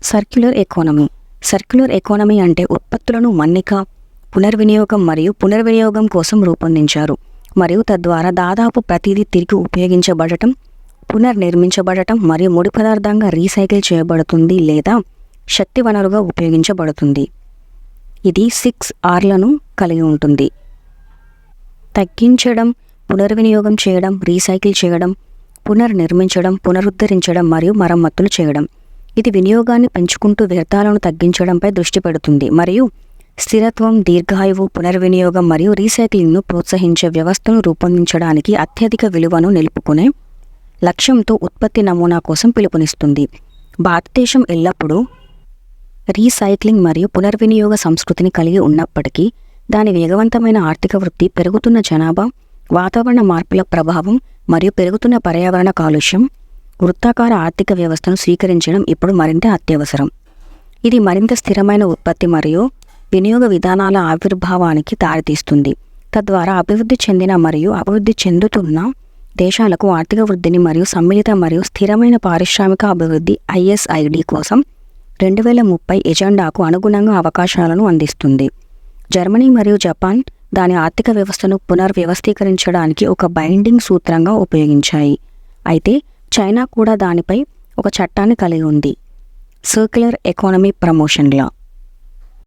Circular economy. Circular economy అంటే ఉత్పత్తులను మన్నిక, పునర్వినియోగం మరియు పునర్వినియోగం కోసం రూపొందించారు మరియు తద్వారా దాదాపు ప్రతిదీ తిరిగి ఉపయోగించబడటం, పునర్నిర్మించబడటం మరియు ముడి పదార్థంగా రీసైకిల్ చేయబడుతుంది లేదా శక్తి వనరుగా ఉపయోగించబడుతుంది. ఇది 6 R'లను కలిగి ఉంటుంది: తగ్గించడం, పునర్వినియోగం చేయడం, రీసైకిల్ చేయడం, పునర్నిర్మించడం, పునరుద్ధరించడం మరియు మరమ్మతులు చేయడం. ఇది వినియోగాన్ని పెంచుకుంటూ వ్యర్థాలను తగ్గించడంపై దృష్టి పెడుతుంది మరియు స్థిరత్వం, దీర్ఘాయువు, పునర్వినియోగం మరియు రీసైక్లింగ్ను ప్రోత్సహించే వ్యవస్థను రూపొందించడానికి అత్యధిక విలువను నిలుపుకునే లక్ష్యంతో ఉత్పత్తి నమూనా కోసం పిలుపునిస్తుంది. భారతదేశం ఎల్లప్పుడూ రీసైక్లింగ్ మరియు పునర్వినియోగ సంస్కృతిని కలిగి ఉన్నప్పటికీ, దాని వేగవంతమైన ఆర్థిక వృద్ధి, పెరుగుతున్న జనాభా, వాతావరణ మార్పుల ప్రభావం మరియు పెరుగుతున్న పర్యావరణ కాలుష్యం వృత్తాకార ఆర్థిక వ్యవస్థను స్వీకరించడం ఇప్పుడు మరింత అత్యవసరం. ఇది మరింత స్థిరమైన ఉత్పత్తి మరియు వినియోగ విధానాల ఆవిర్భావానికి దారితీస్తుంది, తద్వారా అభివృద్ధి చెందిన మరియు అభివృద్ధి చెందుతున్న దేశాలకు ఆర్థిక వృద్ధిని మరియు సమ్మిళిత మరియు స్థిరమైన పారిశ్రామిక అభివృద్ధి ISID కోసం 2030 ఎజెండాకు అనుగుణంగా అవకాశాలను అందిస్తుంది. జర్మనీ మరియు జపాన్ దాని ఆర్థిక వ్యవస్థను పునర్వ్యవస్థీకరించడానికి ఒక బైండింగ్ సూత్రంగా ఉపయోగించాయి, అయితే చైనా కూడా దానిపై ఒక చట్టాన్ని కలిగి ఉంది: సర్క్యులర్ ఎకానమీ ప్రమోషన్ లా.